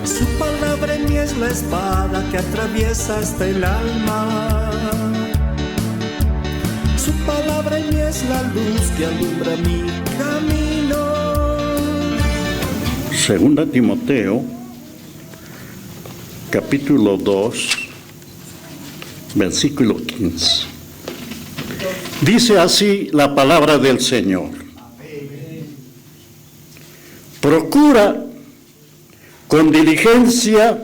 Su palabra en mí es la espada que atraviesa hasta el alma. Su palabra en mí es la luz que alumbra mi camino. Segunda Timoteo, capítulo 2, versículo 15. Dice así la palabra del Señor. Procura con diligencia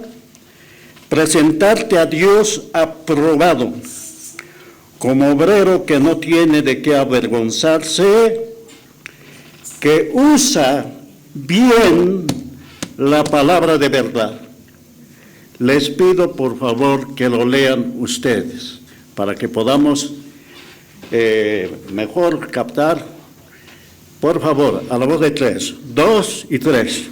presentarte a Dios aprobado, como obrero que no tiene de qué avergonzarse, que usa bien la palabra de verdad. Les pido por favor que lo lean ustedes, para que podamos mejor captar. Por favor, a la voz de 3, 2 y 3.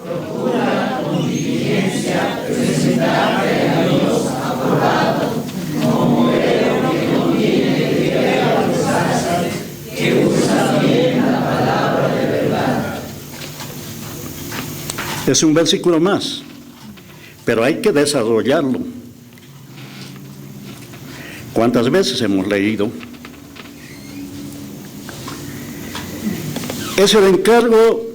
Procura con diligencia presentarte a Dios aprobado, como obrero que no tiene de qué avergonzarse, que usa bien la palabra de verdad. Es un versículo más, pero hay que desarrollarlo. ¿Cuántas veces hemos leído? Es el encargo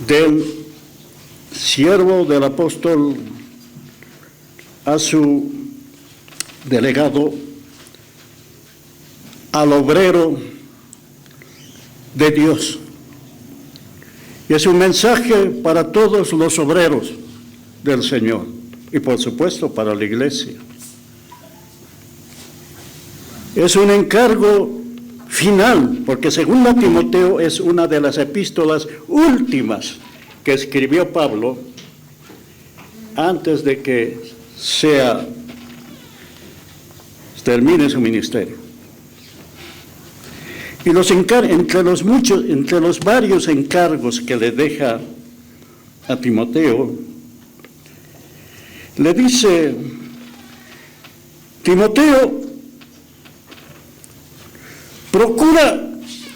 del siervo del apóstol a su delegado, al obrero de Dios. Y es un mensaje para todos los obreros del Señor y por supuesto para la iglesia. Es un encargo final, porque segunda Timoteo es una de las epístolas últimas que escribió Pablo antes de que termine su ministerio. Y entre los varios encargos que le deja a Timoteo, le dice: Timoteo, procura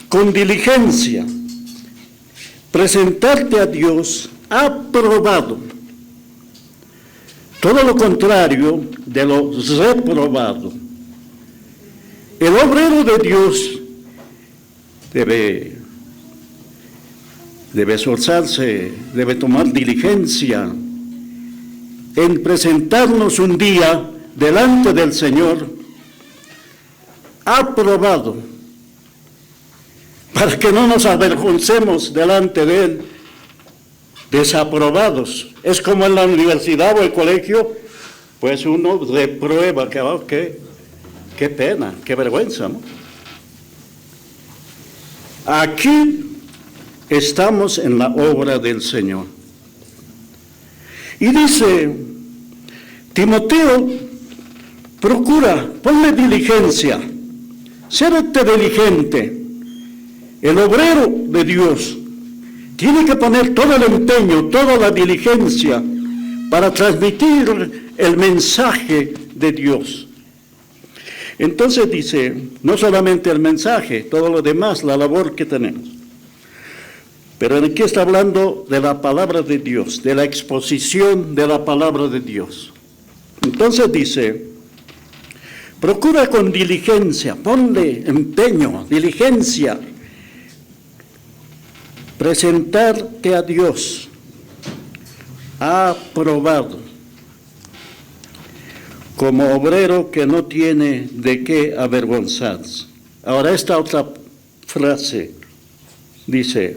con diligencia presentarte a Dios aprobado, todo lo contrario de lo reprobado. El obrero de Dios debe esforzarse, debe tomar diligencia en presentarnos un día delante del Señor aprobado, para que no nos avergoncemos delante de Él, desaprobados. Es como en la universidad o el colegio, pues uno reprueba, qué pena, qué vergüenza, ¿no? Aquí estamos en la obra del Señor. Y dice, Timoteo, procura, ponle diligencia, sérte diligente. El obrero de Dios tiene que poner todo el empeño, toda la diligencia para transmitir el mensaje de Dios. Entonces dice, no solamente el mensaje, todo lo demás, la labor que tenemos. Pero aquí está hablando de la palabra de Dios, de la exposición de la palabra de Dios. Entonces dice, procura con diligencia, ponle empeño, diligencia, presentarte a Dios aprobado, como obrero que no tiene de qué avergonzarse. Ahora esta otra frase dice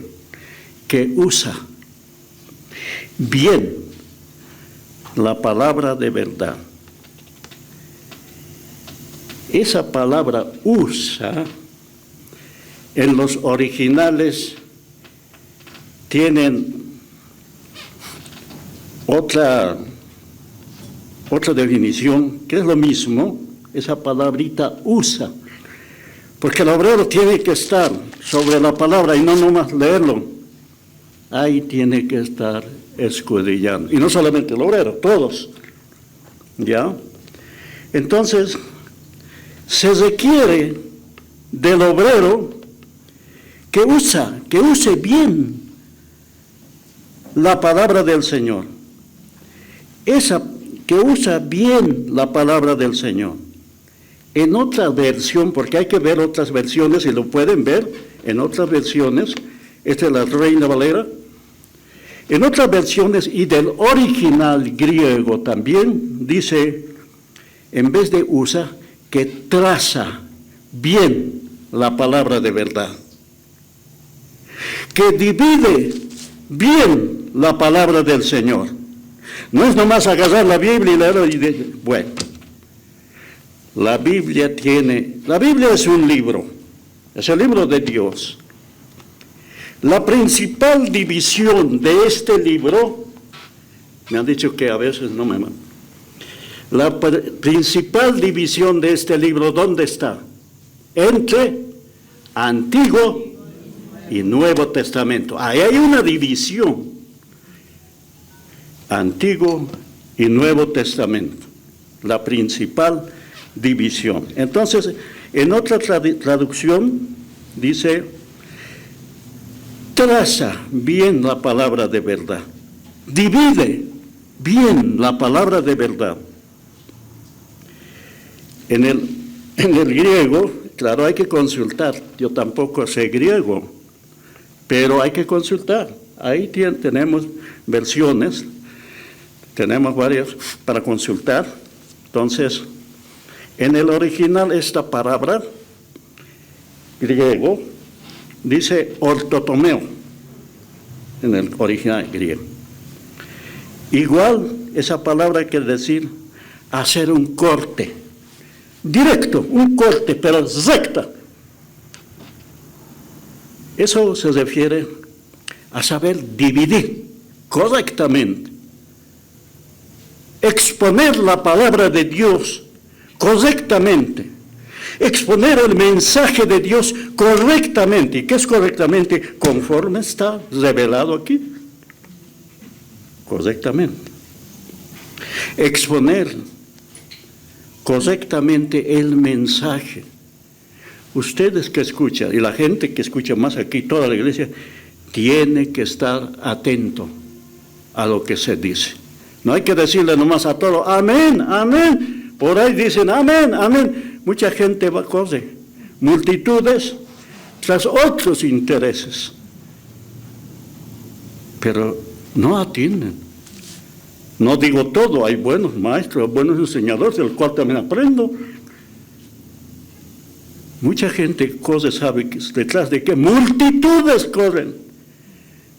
que usa bien la palabra de verdad. Esa palabra usa en los originales tienen otra definición, que es lo mismo, esa palabrita usa, porque el obrero tiene que estar sobre la palabra y no nomás leerlo, ahí tiene que estar escudriñando, y no solamente el obrero, todos, ¿ya? Entonces, se requiere del obrero que use bien la palabra del Señor. Esa que usa bien la palabra del Señor. En otra versión, porque hay que ver otras versiones, y lo pueden ver en otras versiones, esta es la Reina Valera, en otras versiones y del original griego también dice, en vez de usa, que traza bien la palabra de verdad, que divide bien la palabra del Señor. No es nomás agarrar la Biblia y leerlo y decir, bueno, la Biblia es un libro, es el libro de Dios. La principal división de este libro, me han dicho que a veces no me mandan, la principal división de este libro, ¿dónde está? Entre Antiguo y Nuevo Testamento. Ahí hay una división. Antiguo y Nuevo Testamento. La principal división. Entonces, en otra traducción dice, traza bien la palabra de verdad. Divide bien la palabra de verdad. En el griego, claro, hay que consultar. Yo tampoco sé griego, pero hay que consultar. Ahí tenemos versiones, tenemos varias para consultar. Entonces, en el original esta palabra, griego, dice ortotomeo, en el original griego. Igual, esa palabra quiere decir hacer un corte. Directo, un corte, pero recta. Eso se refiere a saber dividir correctamente, exponer la palabra de Dios correctamente, exponer el mensaje de Dios correctamente. ¿Y qué es correctamente? Conforme está revelado aquí. Correctamente. Exponer correctamente el mensaje. Ustedes que escuchan, y la gente que escucha más aquí, toda la iglesia, tiene que estar atento a lo que se dice. No hay que decirle nomás a todo, amén, amén. Por ahí dicen, amén, amén. Mucha gente va a correr, multitudes tras otros intereses. Pero no atienden. No digo todo, hay buenos maestros, buenos enseñadores, del cual también aprendo. Mucha gente corre, sabe que detrás de qué multitudes corren.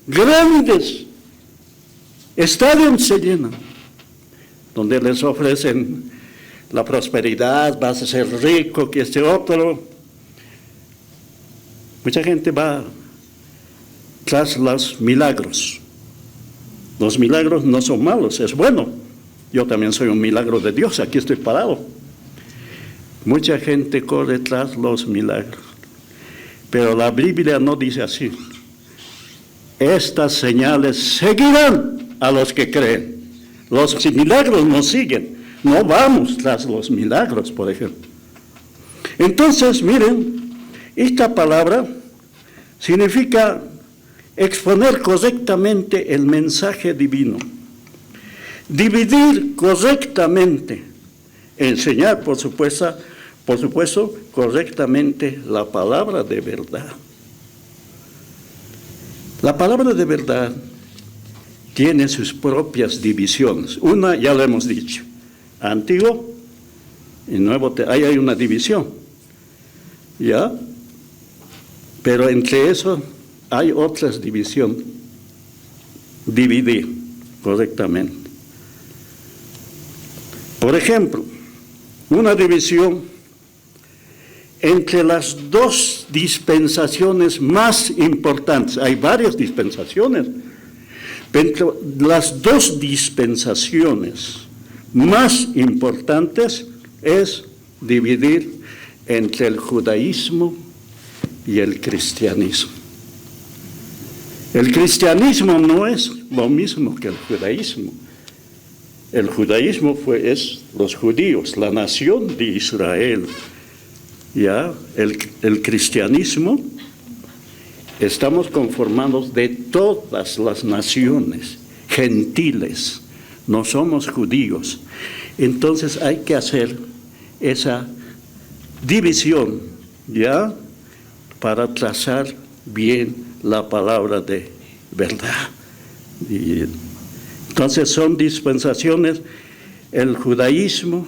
Grandes estadios se llenan, donde les ofrecen la prosperidad, vas a ser rico, que este otro. Mucha gente va tras los milagros. Los milagros no son malos, es bueno. Yo también soy un milagro de Dios, aquí estoy parado. Mucha gente corre tras los milagros. Pero la Biblia no dice así. Estas señales seguirán a los que creen. Los milagros nos siguen. No vamos tras los milagros, por ejemplo. Entonces, miren, esta palabra significa exponer correctamente el mensaje divino, dividir correctamente, enseñar, por supuesto, correctamente la palabra de verdad. La palabra de verdad tiene sus propias divisiones. Una, ya lo hemos dicho, Antiguo y Nuevo, ahí hay una división, ¿ya? Pero entre eso hay otras divisiones. Dividir correctamente. Por ejemplo, una división entre las dos dispensaciones más importantes. Hay varias dispensaciones, pero las dos dispensaciones más importantes es dividir entre el judaísmo y el cristianismo. El cristianismo no es lo mismo que el judaísmo. El judaísmo es los judíos, la nación de Israel. ¿Ya? El cristianismo estamos conformados de todas las naciones, gentiles, no somos judíos. Entonces hay que hacer esa división, ¿ya? Para trazar bien la palabra de verdad. Y entonces son dispensaciones el judaísmo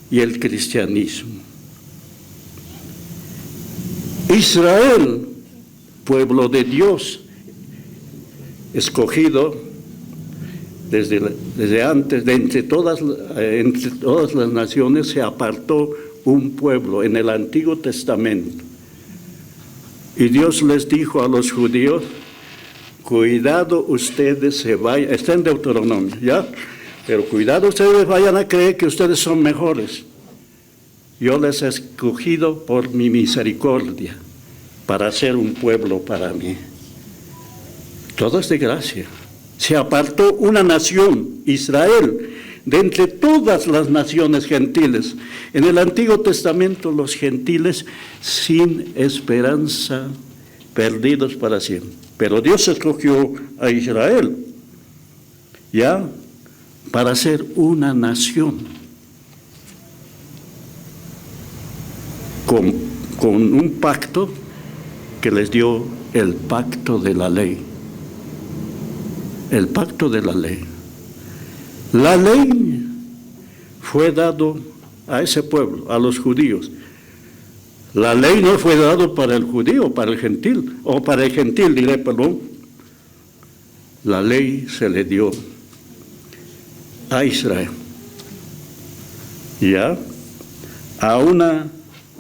y el cristianismo. Israel, pueblo de Dios, escogido desde antes, entre todas las naciones se apartó un pueblo en el Antiguo Testamento. Y Dios les dijo a los judíos, cuidado ustedes se vayan, está en Deuteronomio, ¿ya? Pero cuidado ustedes vayan a creer que ustedes son mejores. Yo les he escogido por mi misericordia para ser un pueblo para mí. Todo es de gracia. Se apartó una nación, Israel, de entre todas las naciones gentiles. En el Antiguo Testamento los gentiles sin esperanza, perdidos para siempre. Pero Dios escogió a Israel, ya, para ser una nación con un pacto que les dio el pacto de la ley. El pacto de la ley. La ley fue dado a ese pueblo, a los judíos. La ley no fue dado para el judío, para el gentil, o para el gentil, diré, perdón. La ley se le dio a Israel, ya, a una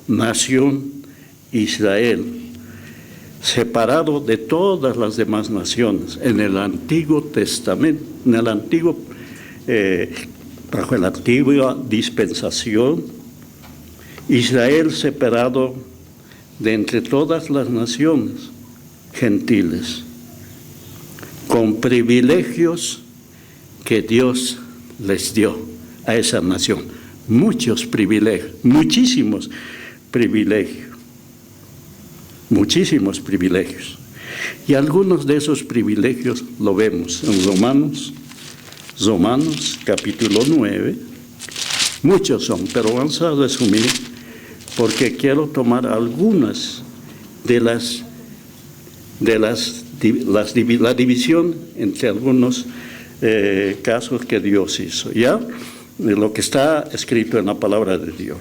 nación, Israel, separado de todas las demás naciones. En el Antiguo Testamento, bajo la antigua dispensación, Israel separado de entre todas las naciones gentiles, con privilegios que Dios les dio a esa nación. Muchos privilegios, muchísimos privilegios. Y algunos de esos privilegios lo vemos en Romanos capítulo 9. Muchos son, pero vamos a resumir porque quiero tomar algunas de la división entre algunos casos que Dios hizo, ¿ya? De lo que está escrito en la palabra de Dios.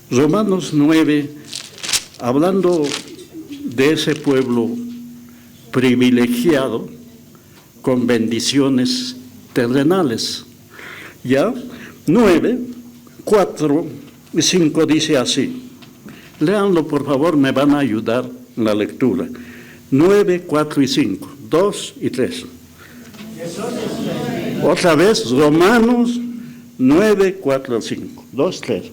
Romanos 9, hablando de ese pueblo privilegiado con bendiciones terrenales, ¿ya? 9, 4 y 5 dice así. Léanlo, por favor, me van a ayudar en la lectura. 9, 4 y 5, 2 y 3. Otra vez, Romanos 9, 4 y 5, 2, 3.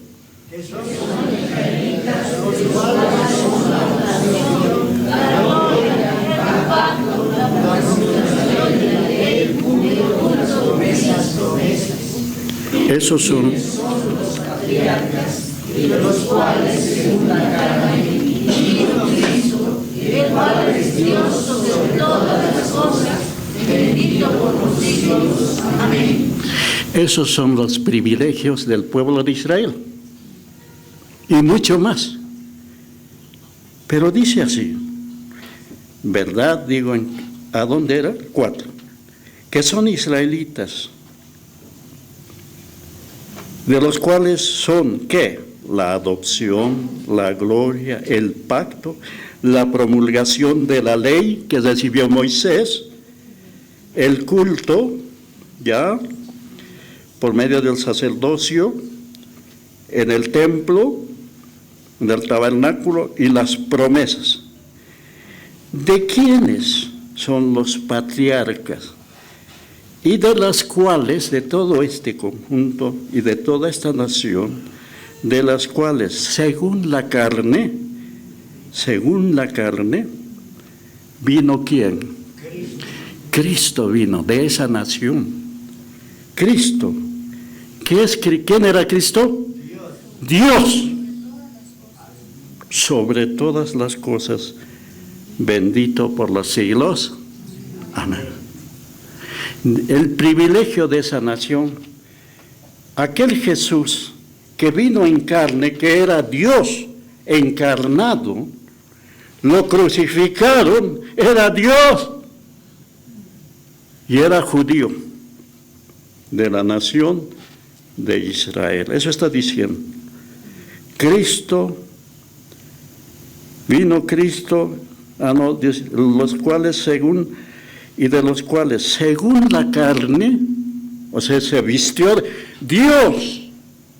Esos son los patriarcas, y de los cuales según la carne vino Cristo, el cual es Dios sobre todas las cosas, bendito por los siglos. Amén. Esos son los privilegios del pueblo de Israel. Y mucho más. Pero dice así, ¿verdad? Digo, ¿a dónde era? 4. Que son israelitas, de los cuales son, ¿qué? La adopción, la gloria, el pacto, la promulgación de la ley que recibió Moisés, el culto, ¿ya? Por medio del sacerdocio, en el templo, en el tabernáculo y las promesas. ¿De quiénes son los patriarcas? Y de las cuales, de todo este conjunto y de toda esta nación, de las cuales, según la carne, vino ¿quién? Cristo vino de esa nación. Cristo. ¿Quién era Cristo? Dios. Sobre todas las cosas bendito por los siglos. Amén. El privilegio de esa nación, aquel Jesús que vino en carne, que era Dios encarnado, lo crucificaron, era Dios y era judío de la nación de Israel. Eso está diciendo. Vino Cristo, los cuales según la carne, o sea, se vistió Dios.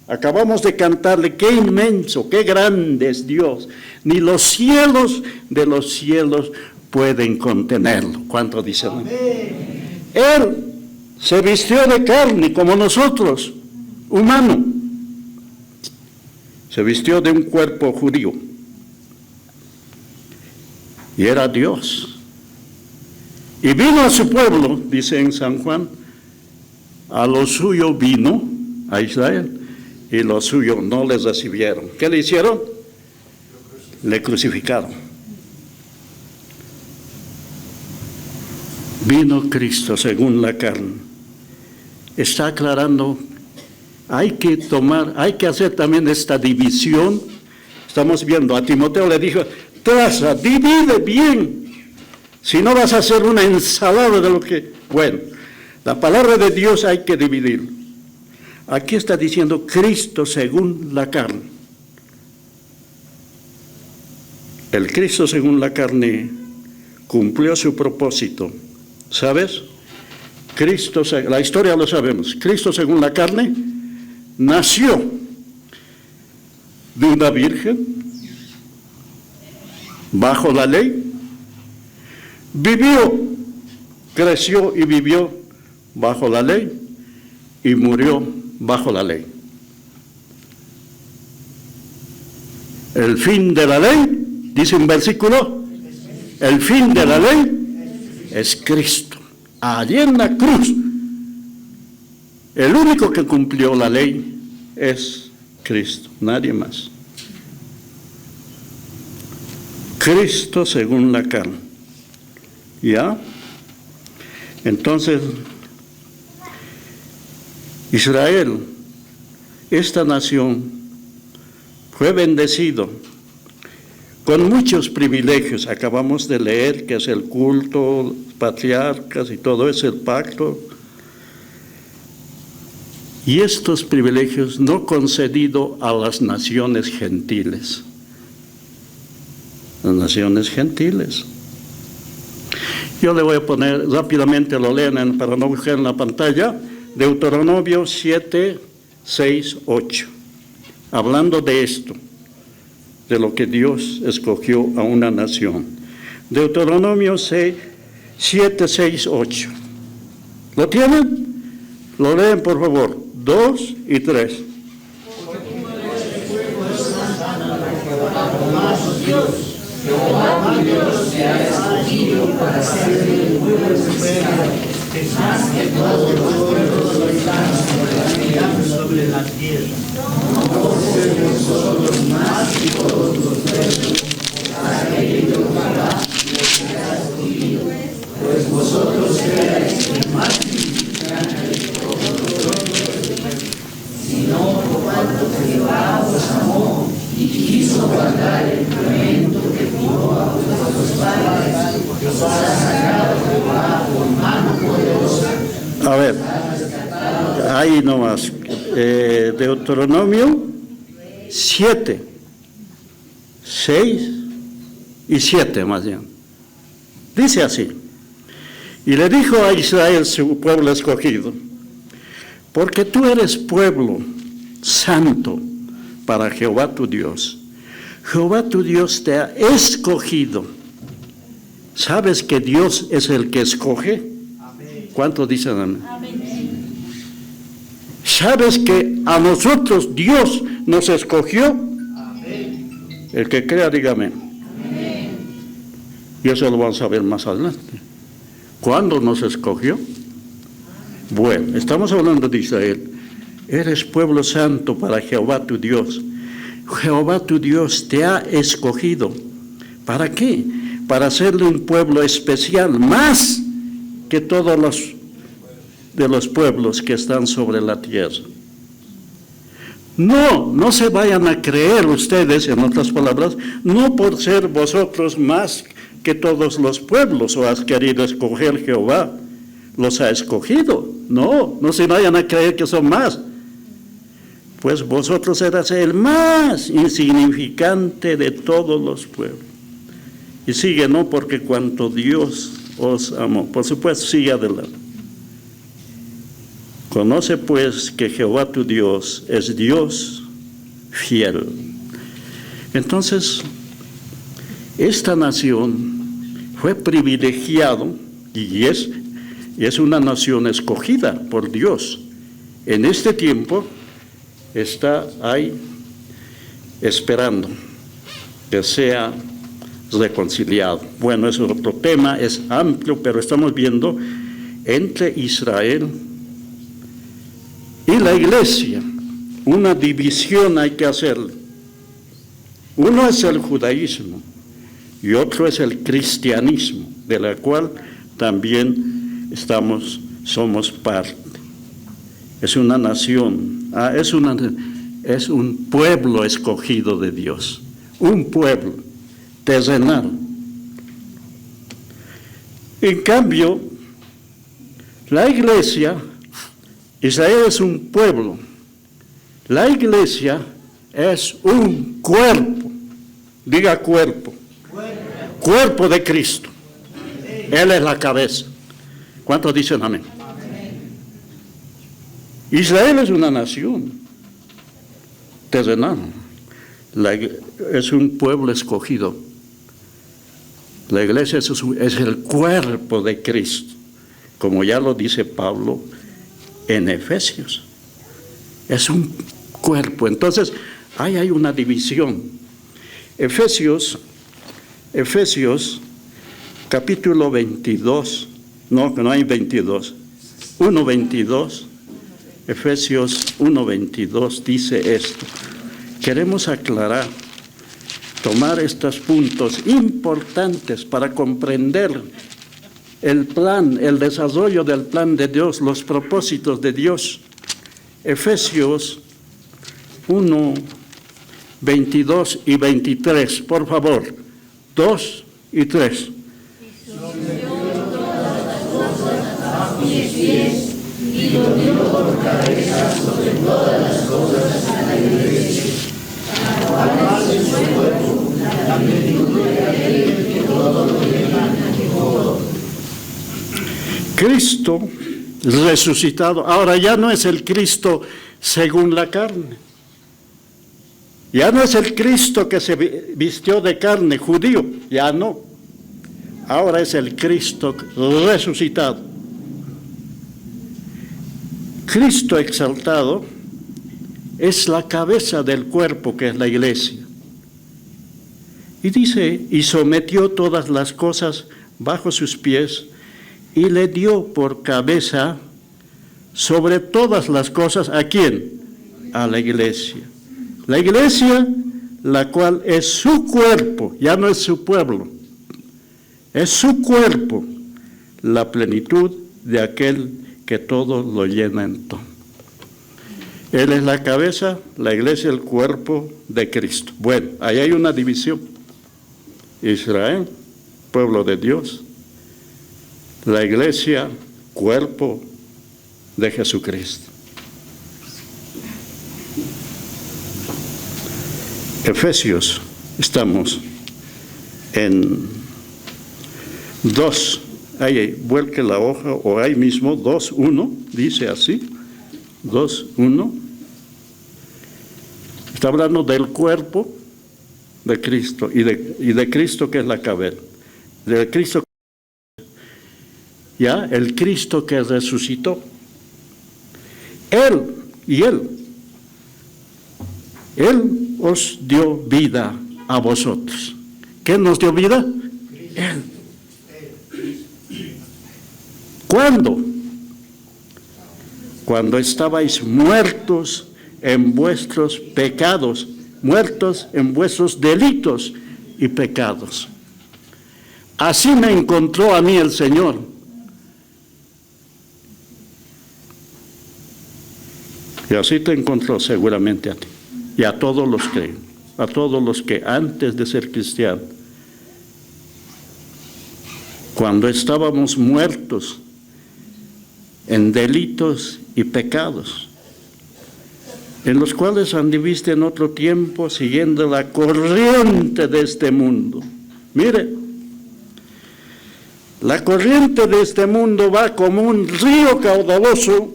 Acabamos de cantarle, qué inmenso, qué grande es Dios. Ni los cielos de los cielos pueden contenerlo. ¿Cuánto dicen? Amén. Él se vistió de carne como nosotros, humano. Se vistió de un cuerpo judío. Y era Dios. Y vino a su pueblo, dice en San Juan, a lo suyo vino, a Israel, y lo suyo no les recibieron. ¿Qué le hicieron? Le crucificaron. Vino Cristo según la carne. Está aclarando, hay que hacer también esta división. Estamos viendo, a Timoteo le dijo, traza, divide bien. Si no vas a hacer una ensalada de lo que... Bueno, la palabra de Dios hay que dividir. Aquí está diciendo Cristo según la carne. El Cristo según la carne cumplió su propósito. ¿Sabes? Cristo, la historia lo sabemos. Cristo según la carne nació de una virgen bajo la ley. Creció y vivió bajo la ley y murió bajo la ley. El fin de la ley, dice un versículo, el fin de la ley es Cristo. Allí en la cruz, el único que cumplió la ley es Cristo, nadie más. Cristo según la carne. ¿Ya? Entonces, Israel, esta nación, fue bendecido con muchos privilegios. Acabamos de leer que es el culto, patriarcas y todo eso, el pacto. Y estos privilegios no concedidos a las naciones gentiles. Las naciones gentiles. Yo le voy a poner, rápidamente lo leen para no buscar en la pantalla, Deuteronomio 7, 6, 8. Hablando de esto, de lo que Dios escogió a una nación. Deuteronomio 7, 6, 8. ¿Lo tienen? Lo leen, por favor. 2 y 3. Jehová tu Dios te ha escogido para ser el pueblo especial, más que todos los pueblos que están sobre la tierra. No por ser vosotros más que todos los pueblos, ha querido Jehová los que ha escogido, pues vosotros erais el más significante de todos los pueblos, sino por cuanto Jehová os amó y quiso guardar el juramento que juró a vuestros padres, que os ha sacado Jehová con mano poderosa. A ver, ahí nomás, Deuteronomio 7, 6 y 7 más bien. Dice así, y le dijo a Israel, su pueblo escogido, porque tú eres pueblo santo para Jehová tu Dios. Jehová tu Dios te ha escogido. ¿Sabes que Dios es el que escoge? ¿Cuántos dicen amén? ¿Sabes que a nosotros Dios nos escogió? Amén. El que crea, dígame. Amén. Y eso lo vamos a ver más adelante. ¿Cuándo nos escogió? Bueno, estamos hablando de Israel. Eres pueblo santo para Jehová tu Dios. Jehová tu Dios te ha escogido. ¿Para qué? para hacerle un pueblo especial, más que todos los pueblos que están sobre la tierra. No se vayan a creer ustedes, en otras palabras, no por ser vosotros más que todos los pueblos, o has querido escoger Jehová, los ha escogido. No se vayan a creer que son más. Pues vosotros eras el más insignificante de todos los pueblos. Y sigue, no porque cuanto Dios os amó. Por supuesto, sigue adelante. Conoce pues que Jehová tu Dios es Dios fiel. Entonces, esta nación fue privilegiada y es una nación escogida por Dios. En este tiempo está ahí esperando que sea reconciliado. Bueno, es otro tema, es amplio, pero estamos viendo entre Israel y la iglesia, una división hay que hacer. Uno es el judaísmo y otro es el cristianismo, de la cual también somos parte. Es una nación, es un pueblo escogido de Dios, un pueblo terrenal. En cambio, la iglesia, Israel es un pueblo, la iglesia es un cuerpo, diga cuerpo, cuerpo de Cristo. Él es la cabeza. ¿Cuántos dicen amén? Israel es una nación terrenal, es un pueblo escogido. La iglesia es el cuerpo de Cristo, como ya lo dice Pablo en Efesios. Es un cuerpo. Entonces, ahí hay una división. Efesios capítulo 22, no hay 22, 1:22, Efesios 1:22 dice esto. Queremos aclarar, tomar estos puntos importantes para comprender el plan, el desarrollo del plan de Dios, los propósitos de Dios. Efesios 1:22 y 23, por favor, 2 y 3. Y lo dio por cabeza sobre todas las cosas a la iglesia, la cual es su cuerpo, la plenitud de aquel que todo lo llena en todo. Cristo resucitado, ahora ya no es el Cristo según la carne, ya no es el Cristo que se vistió de carne, judío, ya no, ahora es el Cristo resucitado. Cristo exaltado es la cabeza del cuerpo que es la iglesia. Y dice, y sometió todas las cosas bajo sus pies y le dio por cabeza sobre todas las cosas, ¿a quién? A la iglesia. La iglesia, la cual es su cuerpo, ya no es su pueblo, es su cuerpo, la plenitud de aquel que todo lo llena en todo. Él es la cabeza, la iglesia el cuerpo de Cristo. Bueno, ahí hay una división. Israel, pueblo de Dios. La iglesia, cuerpo de Jesucristo. Efesios, estamos en 2. Ahí, vuelque la hoja, o ahí mismo, 2:1, dice así, 2:1. Está hablando del cuerpo de Cristo, y de Cristo que es la cabeza. De Cristo, ya, el Cristo que resucitó. Él os dio vida a vosotros. ¿Quién nos dio vida? Él. ¿Cuándo? Cuando estabais muertos en vuestros pecados, muertos en vuestros delitos y pecados. Así me encontró a mí el Señor. Y así te encontró seguramente a ti y a todos los que antes de ser cristianos, cuando estábamos muertos en delitos y pecados, en los cuales anduviste en otro tiempo siguiendo la corriente de este mundo. Mire, la corriente de este mundo va como un río caudaloso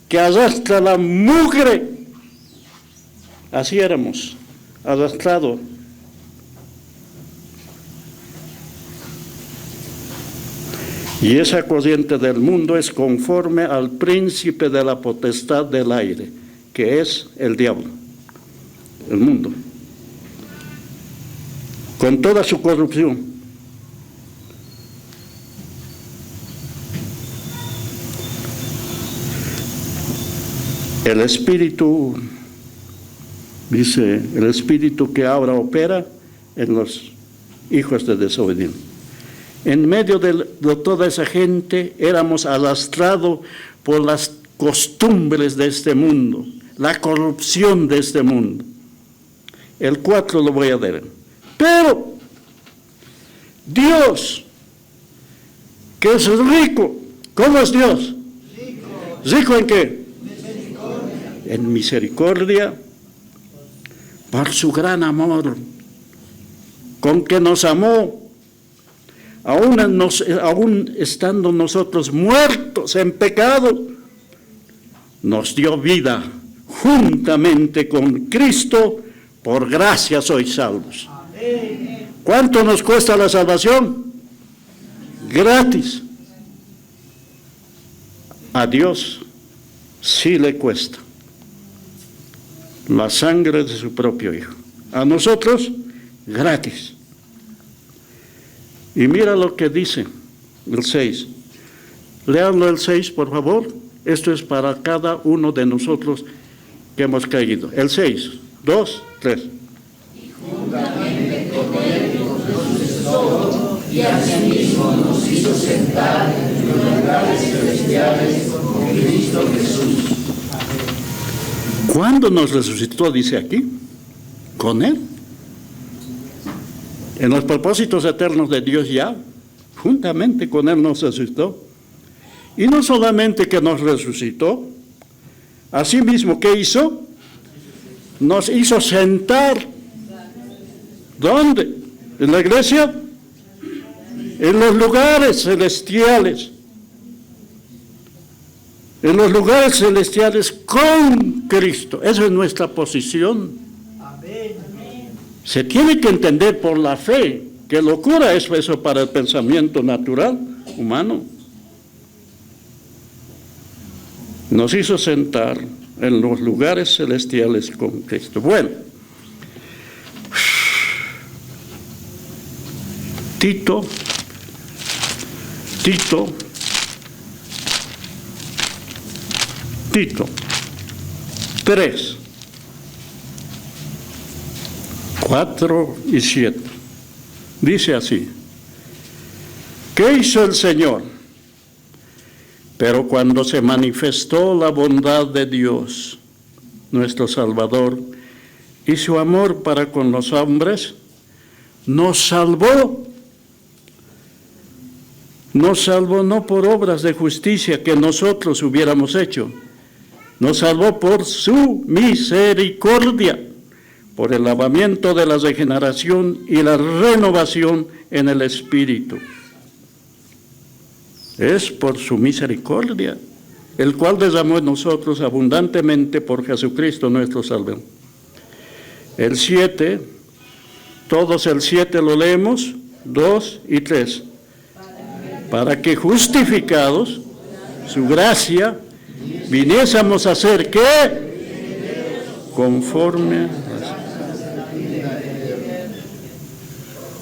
que arrastra la mugre. Así éramos, arrastrados. Y esa corriente del mundo es conforme al príncipe de la potestad del aire, que es el diablo, el mundo, con toda su corrupción. El espíritu, dice, el espíritu que ahora opera en los hijos de desobediencia. En medio de toda esa gente éramos arrastrados por las costumbres de este mundo, la corrupción de este mundo. El 4 lo voy a leer. Pero Dios, que es rico, ¿cómo es Dios? ¿Rico en qué? En misericordia, por su gran amor, con que nos amó, aún estando nosotros muertos en pecado, nos dio vida juntamente con Cristo, por gracia sois salvos. ¿Cuánto nos cuesta la salvación? Gratis. A Dios sí le cuesta la sangre de su propio Hijo. A nosotros, gratis. Y mira lo que dice el 6. Léanlo el 6, por favor. Esto es para cada uno de nosotros que hemos caído. El 6, 2, 3. Y juntamente con él nos resucitó y asimismo nos hizo sentar en los lugares celestiales con Cristo Jesús. ¿Cuándo nos resucitó? Dice aquí. Con Él. En los propósitos eternos de Dios ya, juntamente con Él nos resucitó. Y no solamente que nos resucitó, asimismo, ¿qué hizo? Nos hizo sentar. ¿Dónde? ¿En la iglesia? En los lugares celestiales. En los lugares celestiales con Cristo. Esa es nuestra posición. Se tiene que entender por la fe. Qué locura es eso para el pensamiento natural humano. Nos hizo sentar en los lugares celestiales con Cristo. Bueno, Tito 3, 4 y 7. Dice así: ¿qué hizo el Señor? Pero cuando se manifestó la bondad de Dios, nuestro Salvador, y su amor para con los hombres, nos salvó. Nos salvó no por obras de justicia que nosotros hubiéramos hecho, nos salvó por su misericordia, por el lavamiento de la regeneración y la renovación en el Espíritu. Es por su misericordia, el cual derramó en nosotros abundantemente por Jesucristo nuestro Salvador. El 7, todos el 7 lo leemos, 2 y 3. Para que justificados, su gracia, viniésemos a ser ¿qué? Conforme.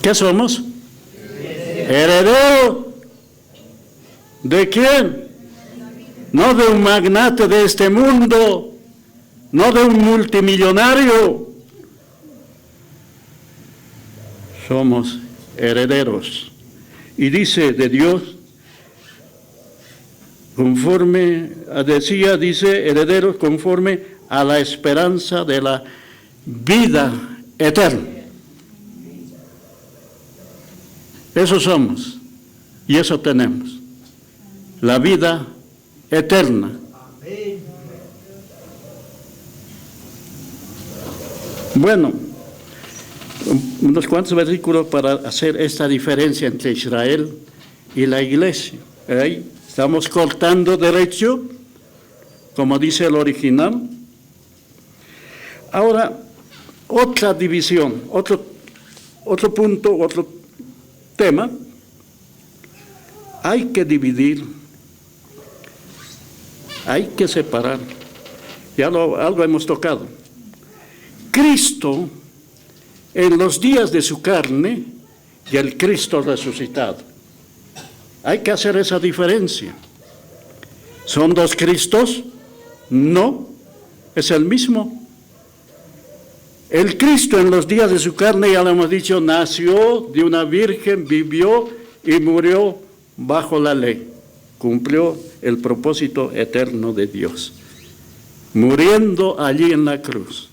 ¿Qué somos? Heredero. ¿De quién? No de un magnate de este mundo, no de un multimillonario. Somos herederos. Y dice de Dios, dice herederos conforme a la esperanza de la vida eterna. Eso somos y eso tenemos, la vida eterna. Bueno, unos cuantos versículos para hacer esta diferencia entre Israel y la iglesia. Ahí estamos cortando derecho, como dice el original. Ahora, otra división, otro punto, otro tema. Hay que dividir, hay que separar. Ya algo hemos tocado. Cristo en los días de su carne y el Cristo resucitado. Hay que hacer esa diferencia. ¿Son dos Cristos? No, es el mismo. El Cristo en los días de su carne, ya lo hemos dicho, nació de una virgen, vivió y murió bajo la ley. Cumplió el propósito eterno de Dios, muriendo allí en la cruz.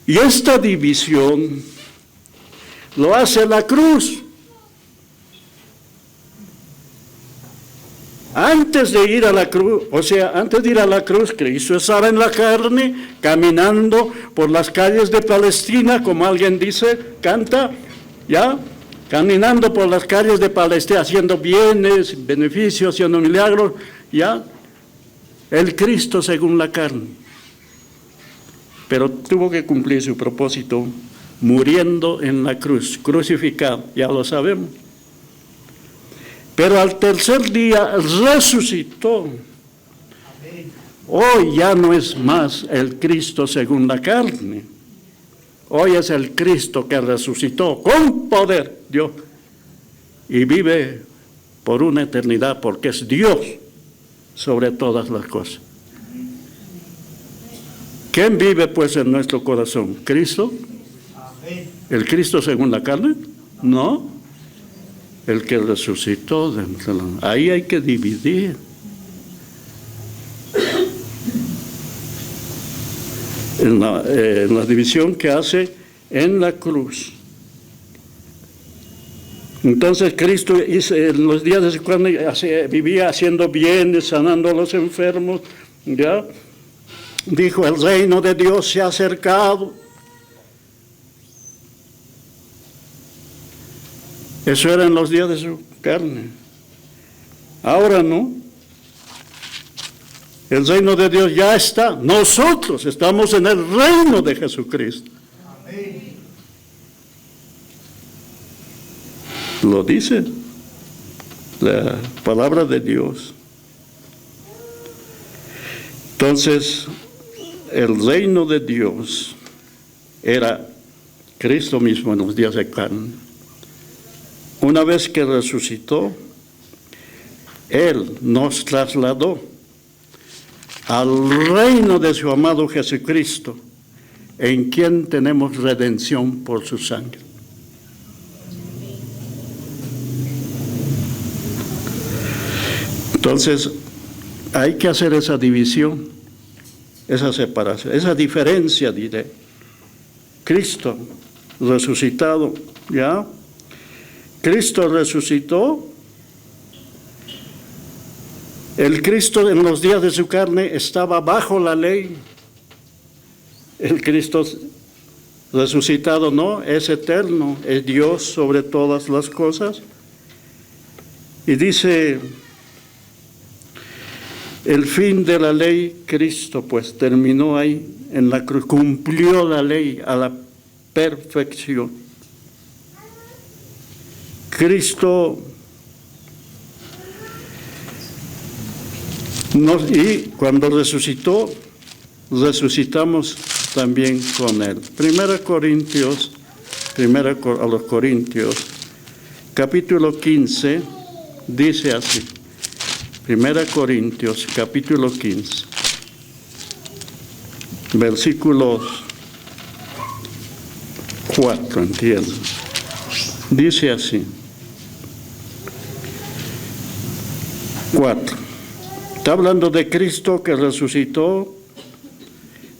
Y esta división lo hace la cruz. Antes de ir a la cruz, antes de ir a la cruz, Cristo estaba en la carne, caminando por las calles de Palestina, como alguien dice, canta, ya, caminando por las calles de Palestina, haciendo bienes, beneficios, haciendo milagros, ya, el Cristo según la carne. Pero tuvo que cumplir su propósito muriendo en la cruz, crucificado, ya lo sabemos. Pero al tercer día resucitó. Hoy ya no es más el Cristo según la carne. Hoy es el Cristo que resucitó con poder, Dios, y vive por una eternidad porque es Dios sobre todas las cosas. ¿Quién vive pues en nuestro corazón? ¿Cristo? ¿El Cristo según la carne? No. El que resucitó. Ahí hay que dividir. En la división que hace en la cruz. Entonces Cristo en los días de su carne vivía haciendo bienes, sanando a los enfermos, ¿ya? Dijo, el reino de Dios se ha acercado. Eso era en los días de su carne. Ahora no. El reino de Dios ya está. Nosotros estamos en el reino de Jesucristo. Amén. Lo dice la palabra de Dios. Entonces, el reino de Dios era Cristo mismo en los días de carne. Una vez que resucitó, Él nos trasladó al reino de su amado Jesucristo, en quien tenemos redención por su sangre. Entonces, hay que hacer esa división, esa separación, esa diferencia, diré. Cristo resucitado, ¿ya? Cristo resucitó. El Cristo en los días de su carne estaba bajo la ley. El Cristo resucitado no, es eterno, es Dios sobre todas las cosas. Y dice, el fin de la ley, Cristo pues terminó ahí en la cruz, cumplió la ley a la perfección. Cristo y cuando resucitó, resucitamos también con Él. Primera a los Corintios, capítulo 15, dice así. Primera Corintios, capítulo 15, versículos 4, entiendo. Dice así. 4. Está hablando de Cristo que resucitó,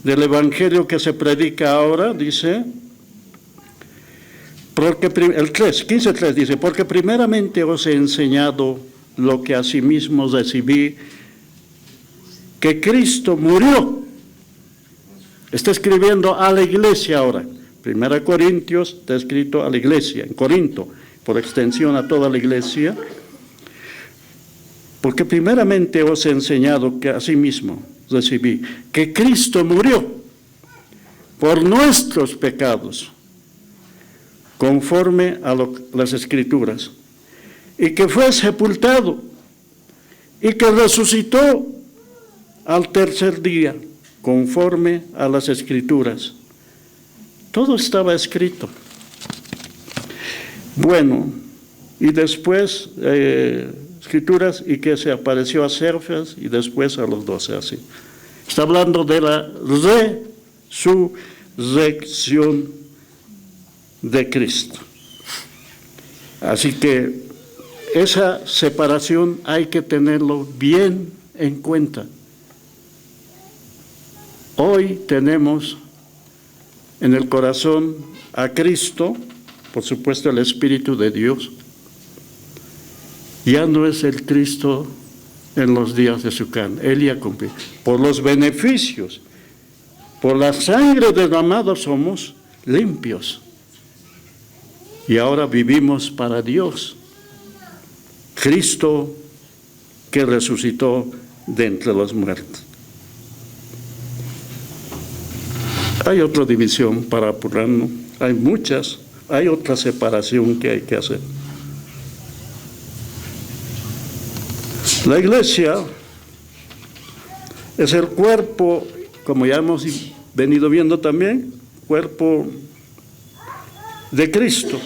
del evangelio que se predica ahora, dice, porque el 15:3 dice, porque primeramente os he enseñado lo que asimismo recibí, que Cristo murió. Está escribiendo a la iglesia ahora. 1 Corintios está escrito a la iglesia, en Corinto, por extensión a toda la iglesia. Porque primeramente os he enseñado que asimismo recibí, que Cristo murió por nuestros pecados, conforme a las Escrituras, y que fue sepultado, y que resucitó al tercer día, conforme a las Escrituras. Todo estaba escrito. Bueno, y después Escrituras, y que se apareció a Cefas y después a los 12, así. Está hablando de la resurrección de Cristo. Así que esa separación hay que tenerlo bien en cuenta. Hoy tenemos en el corazón a Cristo, por supuesto el Espíritu de Dios. Ya no es el Cristo en los días de su carne. Él ya cumplió. Por los beneficios, por la sangre derramada somos limpios. Y ahora vivimos para Dios. Cristo que resucitó de entre los muertos. Hay otra división para apurarnos. Hay muchas. Hay otra separación que hay que hacer. La iglesia es el cuerpo, como ya hemos venido viendo también, cuerpo de Cristo.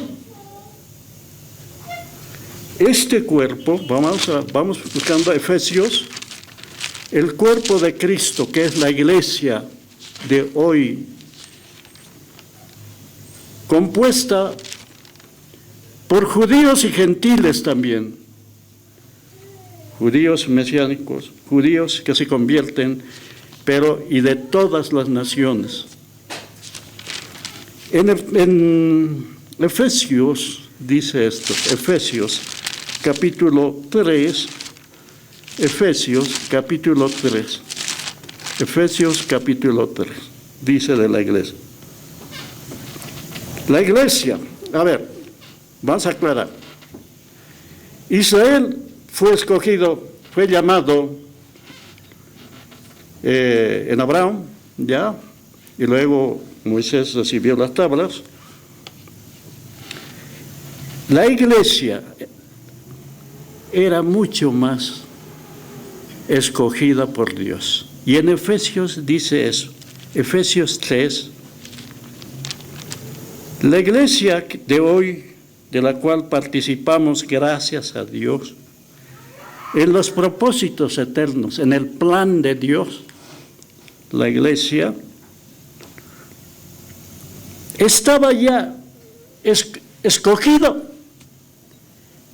Este cuerpo, vamos buscando Efesios, el cuerpo de Cristo, que es la iglesia de hoy, compuesta por judíos y gentiles también. Judíos mesiánicos, judíos que se convierten, pero y de todas las naciones. En Efesios dice esto, Efesios capítulo 3, Efesios capítulo 3, Efesios capítulo 3, dice de la iglesia. La iglesia, a ver, vamos a aclarar. Israel fue escogido, fue llamado en Abraham, ya, y luego Moisés recibió las tablas. La iglesia era mucho más escogida por Dios. Y en Efesios dice eso, Efesios 3, la iglesia de hoy, de la cual participamos gracias a Dios, en los propósitos eternos, en el plan de Dios, la iglesia estaba ya escogido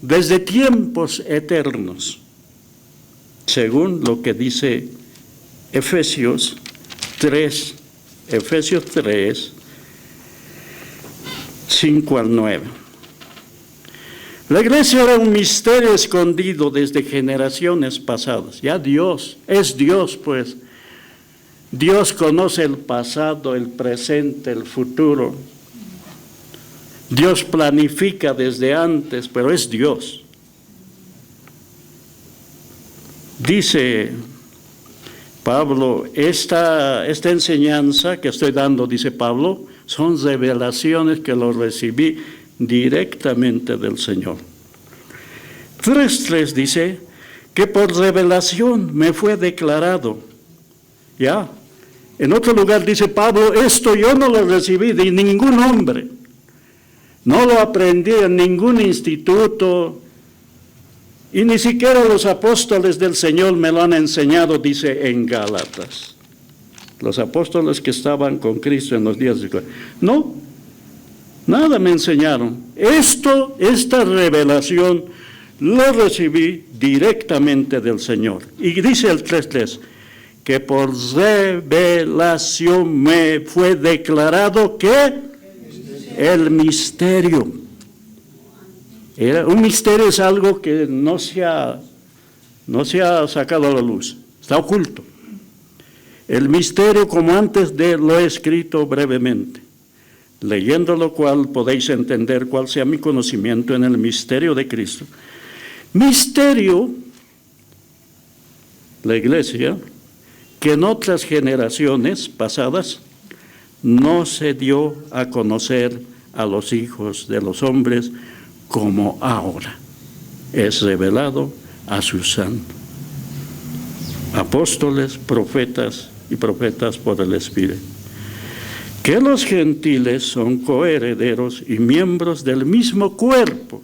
desde tiempos eternos, según lo que dice Efesios 3, 5 al 9. La iglesia era un misterio escondido desde generaciones pasadas. Ya Dios, es Dios pues. Dios conoce el pasado, el presente, el futuro. Dios planifica desde antes, pero es Dios. Dice Pablo, esta enseñanza que estoy dando, dice Pablo, son revelaciones que lo recibí directamente del Señor. 3:3 dice que por revelación me fue declarado. Ya. En otro lugar dice Pablo, esto yo no lo recibí de ningún hombre. No lo aprendí en ningún instituto. Y ni siquiera los apóstoles del Señor me lo han enseñado, dice en Gálatas. Los apóstoles que estaban con Cristo en los días de Cristo. No, nada me enseñaron. Esta revelación lo recibí directamente del Señor. Y dice el 3:3, que por revelación me fue declarado que el misterio. Un misterio es algo que no se ha sacado a la luz, está oculto. El misterio, como antes lo he escrito brevemente, leyendo lo cual podéis entender cuál sea mi conocimiento en el misterio de Cristo. Misterio, la iglesia, que en otras generaciones pasadas no se dio a conocer a los hijos de los hombres como ahora es revelado a sus santos, apóstoles, profetas y profetas por el Espíritu. Que los gentiles son coherederos y miembros del mismo cuerpo,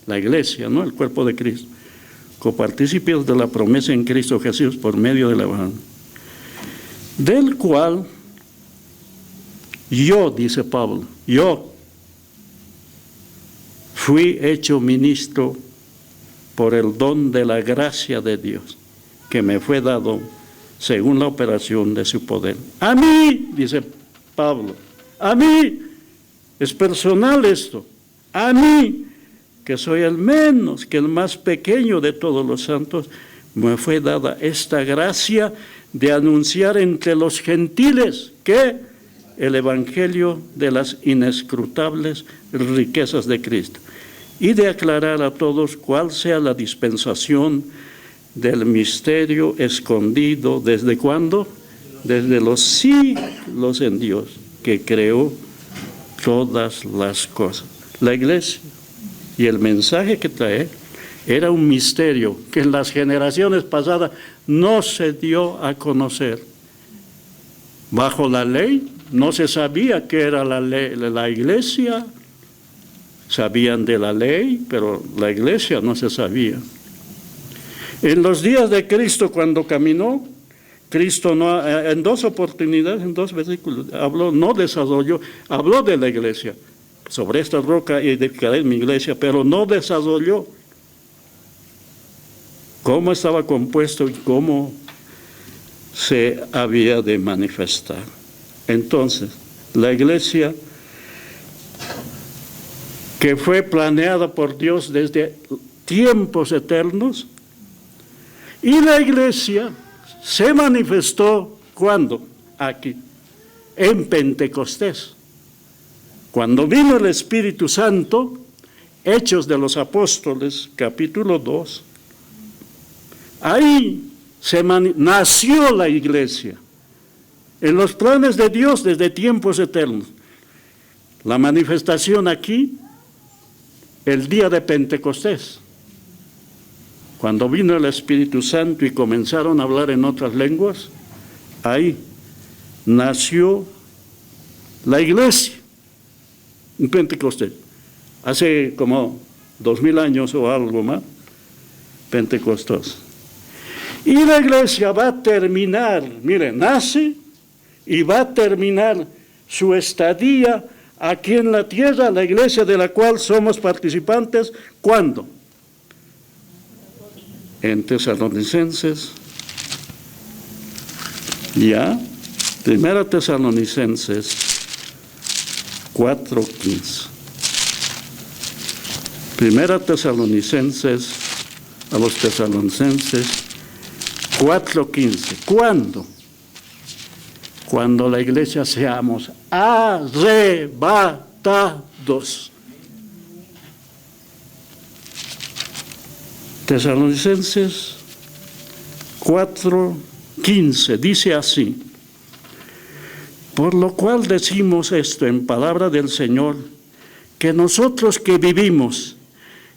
la iglesia, ¿no? El cuerpo de Cristo, copartícipes de la promesa en Cristo Jesús por medio del Evangelio, del cual yo, dice Pablo, yo fui hecho ministro por el don de la gracia de Dios, que me fue dado según la operación de su poder. A mí, dice Pablo, a mí, es personal esto, a mí, que soy el menos, que el más pequeño de todos los santos, me fue dada esta gracia de anunciar entre los gentiles que el evangelio de las inescrutables riquezas de Cristo, y de aclarar a todos cuál sea la dispensación del misterio escondido, ¿desde cuándo? Desde los siglos en Dios, que creó todas las cosas. La iglesia y el mensaje que trae era un misterio que en las generaciones pasadas no se dio a conocer. Bajo la ley no se sabía qué era la ley, la iglesia. Sabían de la ley, pero la iglesia no se sabía. En los días de Cristo, cuando caminó, Cristo no, en dos oportunidades, en dos versículos, habló, no desarrolló, habló de la iglesia. Sobre esta roca edificaré mi iglesia, pero no desarrolló cómo estaba compuesto y cómo se había de manifestar. Entonces, la iglesia que fue planeada por Dios desde tiempos eternos, y la iglesia se manifestó, ¿cuándo? Aquí, en Pentecostés. Cuando vino el Espíritu Santo, Hechos de los Apóstoles, capítulo 2, ahí nació la iglesia, en los planes de Dios desde tiempos eternos. La manifestación aquí, el día de Pentecostés, cuando vino el Espíritu Santo y comenzaron a hablar en otras lenguas, ahí nació la iglesia, en Pentecostés. Hace como 2000 años o algo más, Pentecostés. Y la iglesia va a terminar, miren, nace y va a terminar su estadía aquí en la tierra, la iglesia de la cual somos participantes. ¿Cuándo? En Tesalonicenses, ya, Primera Tesalonicenses 4:15. Primera Tesalonicenses, a los Tesalonicenses 4:15. ¿Cuándo? Cuando la iglesia seamos arrebatados. Tesalonicenses 4:15 dice así: por lo cual decimos esto en palabra del Señor, que nosotros que vivimos,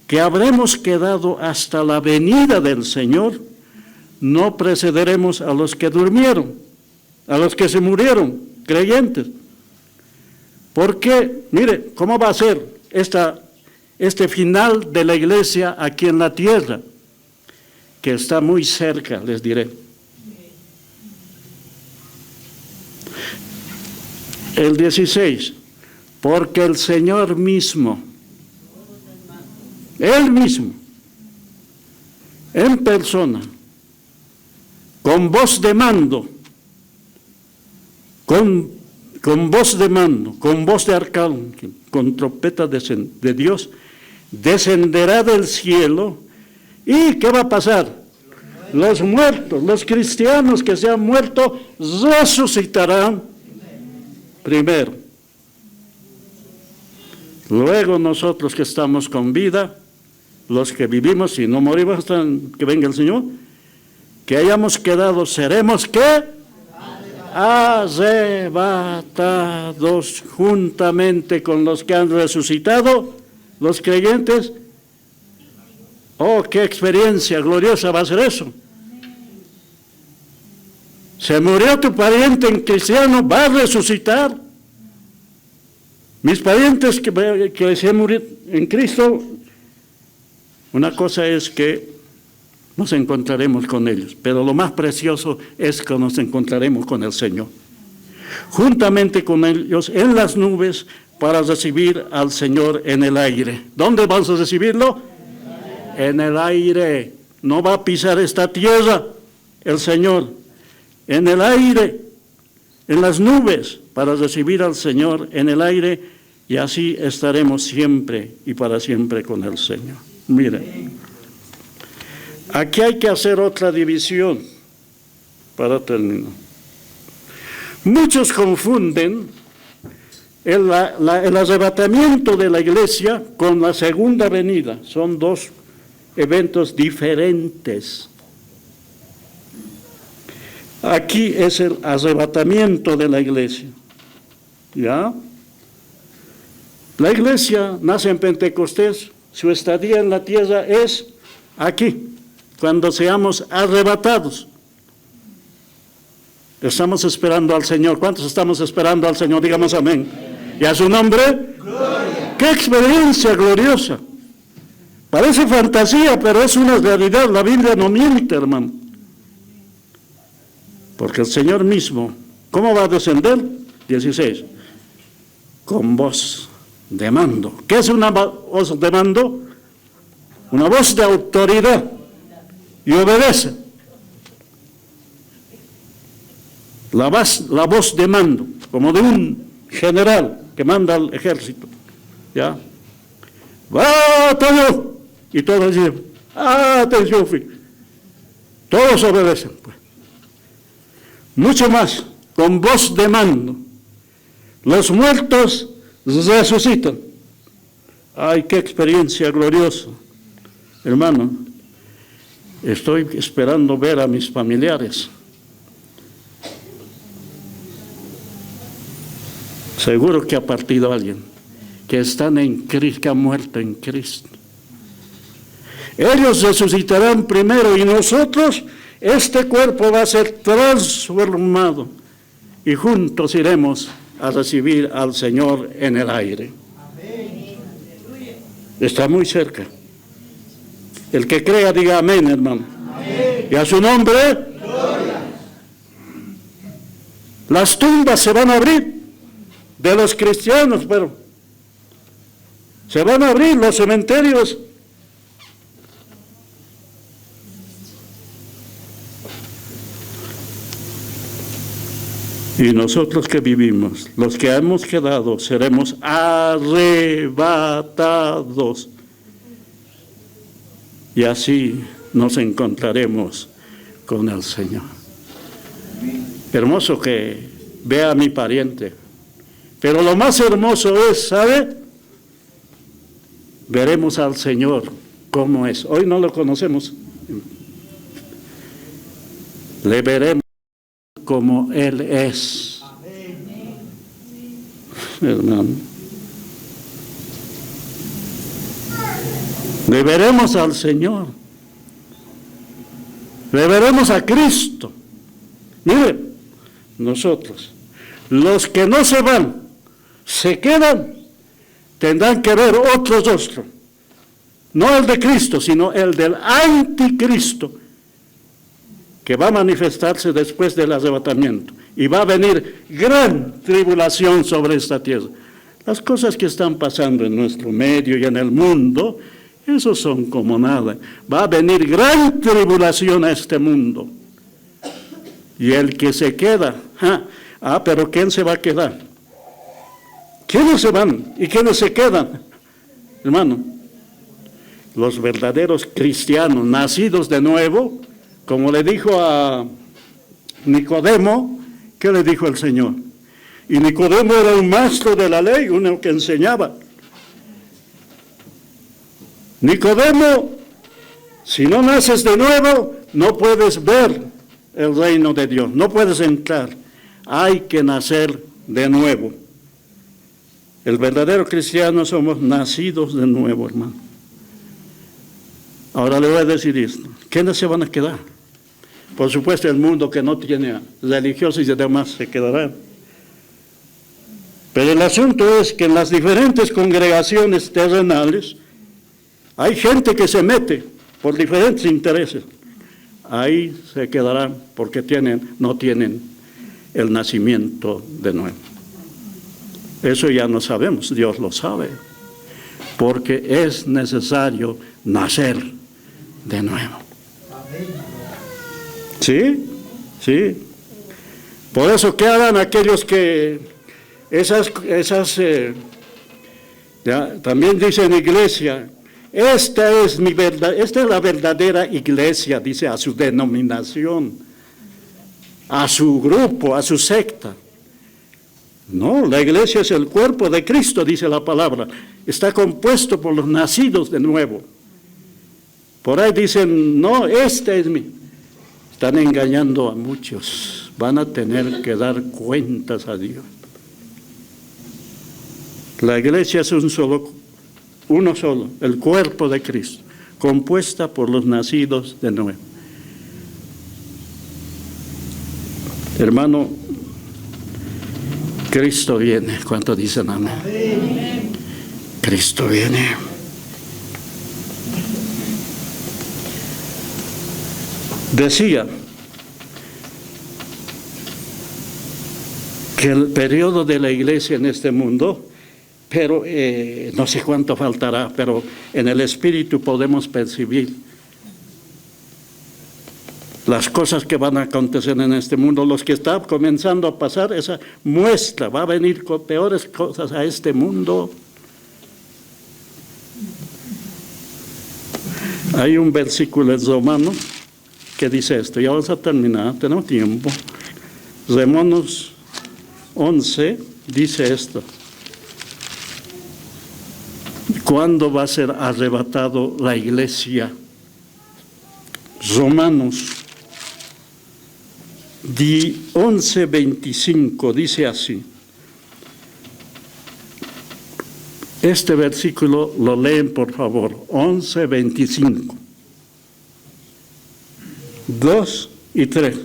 que habremos quedado hasta la venida del Señor, no precederemos a los que durmieron, a los que se murieron, creyentes. Porque, mire, ¿cómo va a ser este final de la iglesia aquí en la tierra? Que está muy cerca, les diré. El 16, porque el Señor mismo, Él mismo, en persona, con voz de mando, con voz de mando, con voz de arcángel, con trompeta de Dios, descenderá del cielo. ¿Y qué va a pasar? Los muertos, los cristianos que se han muerto, resucitarán primero. Luego nosotros que estamos con vida, los que vivimos y no morimos hasta que venga el Señor, que hayamos quedado, seremos ¿qué? Arrebatados juntamente con los que han resucitado, los creyentes. Oh, qué experiencia gloriosa va a ser eso. Se murió tu pariente en cristiano, va a resucitar. Mis parientes que se murieron en Cristo, una cosa es que nos encontraremos con ellos, pero lo más precioso es que nos encontraremos con el Señor, juntamente con ellos en las nubes para recibir al Señor en el aire. ¿Dónde vamos a recibirlo? En el aire. No va a pisar esta tierra el Señor. En el aire, en las nubes, para recibir al Señor en el aire, y así estaremos siempre y para siempre con el Señor. Miren, aquí hay que hacer otra división para terminar. Muchos confunden el arrebatamiento de la iglesia con la segunda venida. Son dos eventos diferentes. Aquí es el arrebatamiento de la iglesia. ¿Ya? La iglesia nace en Pentecostés, su estadía en la tierra es aquí, cuando seamos arrebatados. Estamos esperando al Señor. ¿Cuántos estamos esperando al Señor? Digamos amén. ¿Y a su nombre? Gloria. ¡Qué experiencia gloriosa! Parece fantasía, pero es una realidad. La Biblia no miente, hermano. Porque el Señor mismo, ¿cómo va a descender? 16. Con voz de mando. ¿Qué es una voz de mando? Una voz de autoridad. Y obedece. La voz de mando, como de un general que manda al ejército. ¿Ya? ¡Va, todo! Y todos dicen, atención, todos obedecen. Pues. Mucho más, con voz de mando. Los muertos resucitan. ¡Ay, qué experiencia gloriosa! Hermano, estoy esperando ver a mis familiares. Seguro que ha partido alguien, que están en Cristo, que ha muerto en Cristo. Ellos resucitarán primero y nosotros, este cuerpo va a ser transformado y juntos iremos a recibir al Señor en el aire. Está muy cerca. El que crea diga amén, hermano. Amén. Y a su nombre, gloria. Las tumbas se van a abrir de los cristianos, pero se van a abrir los cementerios. Y nosotros que vivimos, los que hemos quedado, seremos arrebatados. Y así nos encontraremos con el Señor. Hermoso que vea a mi pariente. Pero lo más hermoso es, ¿sabe? Veremos al Señor cómo es. Hoy no lo conocemos. Le veremos como Él es. Hermano. Le veremos al Señor. Le veremos a Cristo. Mire, nosotros, los que no se van, se quedan, tendrán que ver otro rostro. No el de Cristo, sino el del anticristo, que va a manifestarse después del arrebatamiento. Y va a venir gran tribulación sobre esta tierra. Las cosas que están pasando en nuestro medio y en el mundo Esos son como nada. Va a venir gran tribulación a este mundo. Y el que se queda, pero ¿quién se va a quedar? ¿Quiénes se van y quiénes se quedan? Hermano, los verdaderos cristianos, nacidos de nuevo, como le dijo a Nicodemo, ¿qué le dijo el Señor? Y Nicodemo era un maestro de la ley, uno que enseñaba. Nicodemo, si no naces de nuevo, no puedes ver el reino de Dios, no puedes entrar. Hay que nacer de nuevo. El verdadero cristiano somos nacidos de nuevo, hermano. Ahora le voy a decir esto. ¿Quiénes se van a quedar? Por supuesto, el mundo que no tiene religiosos y demás se quedarán. Pero el asunto es que en las diferentes congregaciones terrenales hay gente que se mete por diferentes intereses. Ahí se quedarán porque no tienen el nacimiento de nuevo. Eso ya no sabemos, Dios lo sabe. Porque es necesario nacer de nuevo. ¿Sí? Sí. Por eso, ¿qué harán aquellos que también dice en iglesia? Esta es la verdadera iglesia, dice a su denominación, a su grupo, a su secta. No, la iglesia es el cuerpo de Cristo, dice la palabra. Está compuesto por los nacidos de nuevo. Por ahí dicen, no, este es mi. Están engañando a muchos. Van a tener que dar cuentas a Dios. La iglesia es uno solo, el cuerpo de Cristo, compuesta por los nacidos de nuevo. Hermano, Cristo viene. ¿Cuánto dicen amén? Cristo viene. Decía que el periodo de la iglesia en este mundo, pero no sé cuánto faltará, pero en el espíritu podemos percibir las cosas que van a acontecer en este mundo. Los que están comenzando a pasar esa muestra, va a venir con peores cosas a este mundo. Hay un versículo en Romanos que dice esto, ya vamos a terminar, tenemos tiempo. Romanos 11 dice esto. ¿Cuándo va a ser arrebatado la iglesia? Romanos 11:25 dice así. Este versículo lo leen, por favor. 11:25. 2 y 3.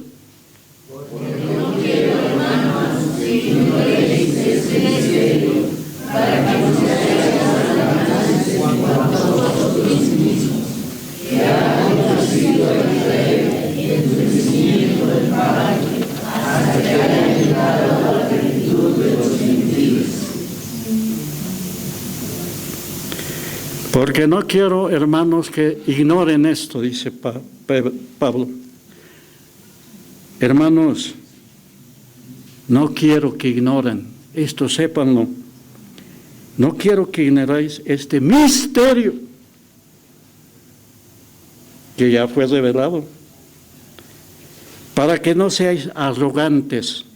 Porque no quiero, hermanos, que ignoren esto, dice Pablo. Hermanos, no quiero que ignoren esto, sépanlo. No quiero que ignoréis este misterio que ya fue revelado, para que no seáis arrogantes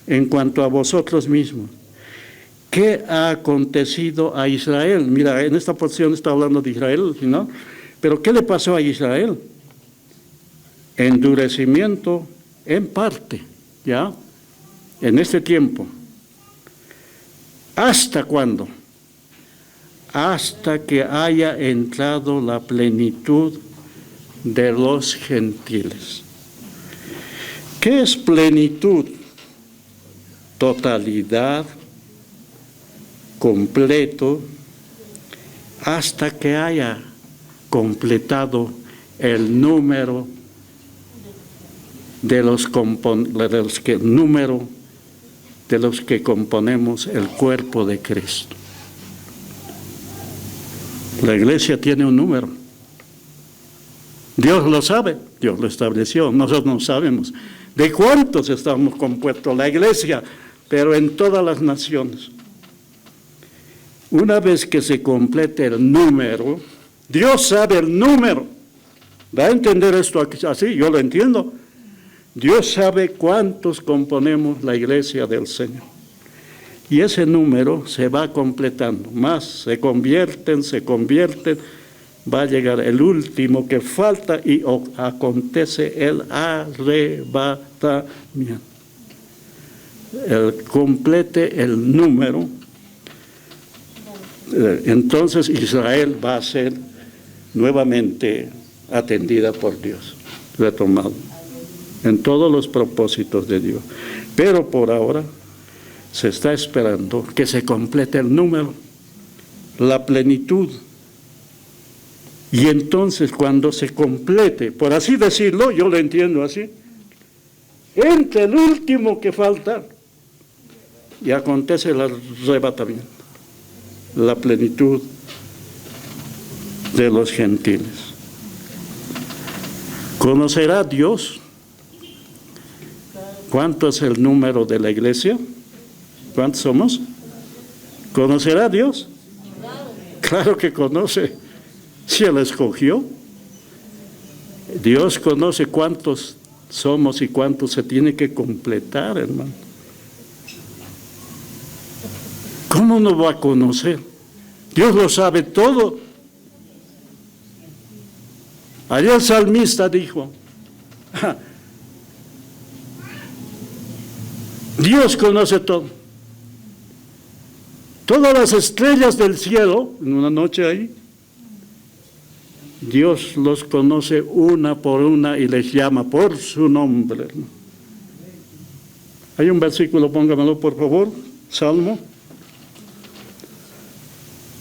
en cuanto a vosotros mismos. ¿Qué ha acontecido a Israel? Mira, en esta porción está hablando de Israel, ¿no? Pero ¿qué le pasó a Israel? Endurecimiento en parte, ¿ya? En este tiempo. ¿Hasta cuándo? Hasta que haya entrado la plenitud de los gentiles. ¿Qué es plenitud? Totalidad, completo, hasta que haya completado el número de los que componemos el cuerpo de Cristo. La iglesia tiene un número. Dios lo sabe, Dios lo estableció, nosotros no sabemos de cuántos estamos compuestos la iglesia, pero en todas las naciones. Una vez que se complete el número, Dios sabe el número. ¿Va a entender esto así? Yo lo entiendo. Dios sabe cuántos componemos la iglesia del Señor. Y ese número se va completando, más se convierten, va a llegar el último que falta y acontece el arrebatamiento. Complete el número, entonces Israel va a ser nuevamente atendida por Dios, retomado en todos los propósitos de Dios. Pero por ahora se está esperando que se complete el número, la plenitud. Y entonces cuando se complete, por así decirlo, yo lo entiendo así, entre el último que falta y acontece el arrebatamiento, la plenitud de los gentiles. ¿Conocerá Dios cuánto es el número de la iglesia? ¿Cuántos somos? ¿Conocerá Dios? Claro que conoce. Si Él escogió, Dios conoce cuántos somos y cuántos se tiene que completar, hermano. ¿Cómo no va a conocer? Dios lo sabe todo. Ayer el salmista dijo, Dios conoce todo. Todas las estrellas del cielo, en una noche ahí, Dios los conoce una por una y les llama por su nombre. Hay un versículo, póngamelo por favor, Salmo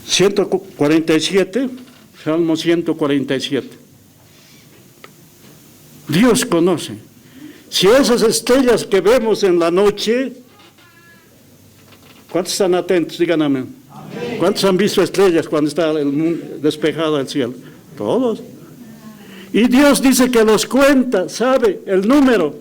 147, Salmo 147. Dios conoce. Si esas estrellas que vemos en la noche, ¿cuántos están atentos? Digan amén. ¿Cuántos han visto estrellas cuando está el mundo despejado el cielo? Todos. Y Dios dice que los cuenta, sabe el número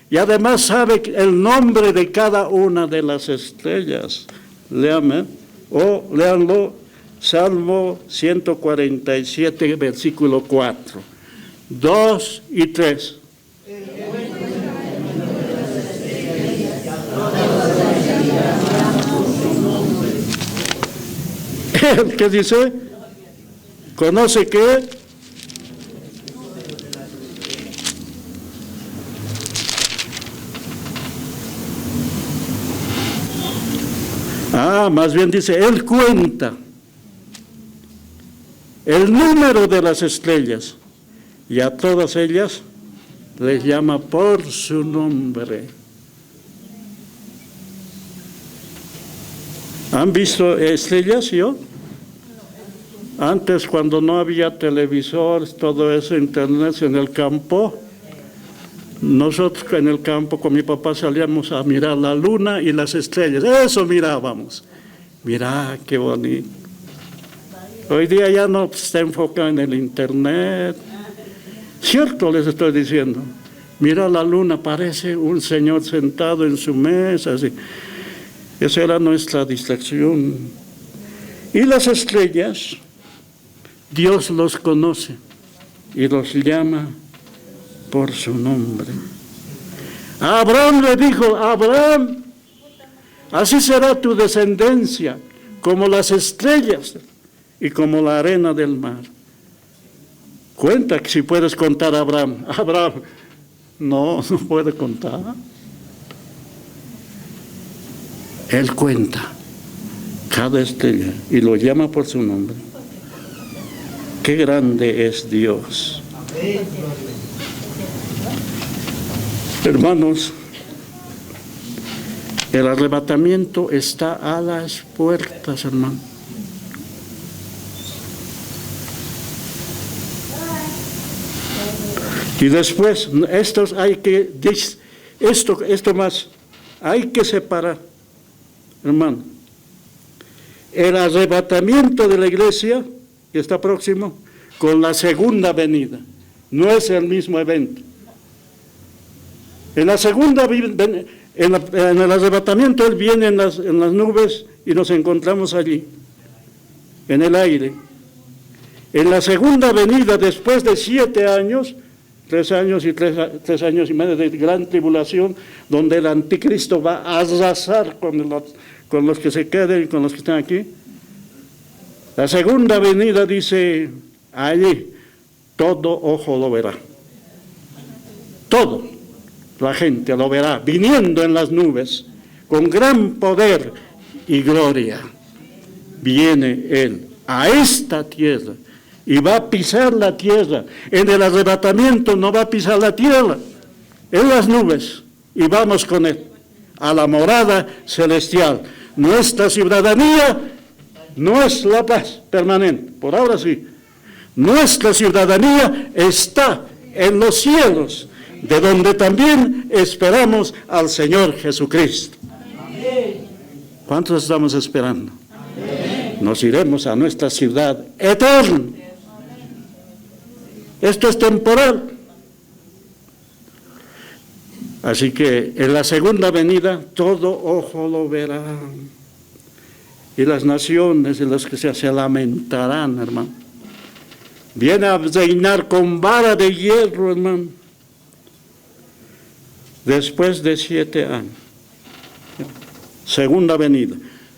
y además sabe el nombre de cada una de las estrellas. Léame o léanlo, Salmo 147, versículo 4, 2 y 3. ¿Qué dice? ¿Conoce qué? Más bien dice, Él cuenta el número de las estrellas y a todas ellas les llama por su nombre. ¿Han visto estrellas, yo? Antes, cuando no había televisores, todo eso, internet en el campo, nosotros en el campo con mi papá salíamos a mirar la luna y las estrellas. Eso mirábamos. Mirá, qué bonito. Hoy día ya no está enfocado en el internet. Cierto les estoy diciendo. Mira la luna, parece un señor sentado en su mesa. Así. Esa era nuestra distracción. Y las estrellas, Dios los conoce y los llama por su nombre. A Abraham le dijo, Abraham, así será tu descendencia, como las estrellas y como la arena del mar. Cuenta que si puedes contar a Abraham. Abraham, no puede contar. Él cuenta cada estrella y lo llama por su nombre. Qué grande es Dios. Hermanos, el arrebatamiento está a las puertas, hermano. Y después, esto más, hay que separar, hermano. El arrebatamiento de la iglesia que está próximo con la segunda venida. No es el mismo evento. En la segunda, en el arrebatamiento, Él viene en las nubes y nos encontramos allí, en el aire. En la segunda venida, después de 7 años, 3 años y 3 años y medio de gran tribulación, donde el anticristo va a arrasar con los que se queden, con los que están aquí. La segunda venida dice, allí todo ojo lo verá. Todo la gente lo verá, viniendo en las nubes, con gran poder y gloria. Viene Él a esta tierra y va a pisar la tierra. En el arrebatamiento no va a pisar la tierra, en las nubes, y vamos con Él a la morada celestial. Nuestra ciudadanía no es la paz permanente, por ahora sí. Nuestra ciudadanía está en los cielos, de donde también esperamos al Señor Jesucristo. ¿Cuántos estamos esperando? Nos iremos a nuestra ciudad eterna. Esto es temporal. Así que en la segunda venida todo ojo lo verá. Y las naciones en las que se lamentarán, hermano. Viene a reinar con vara de hierro, hermano. Después de 7 años. Segunda venida.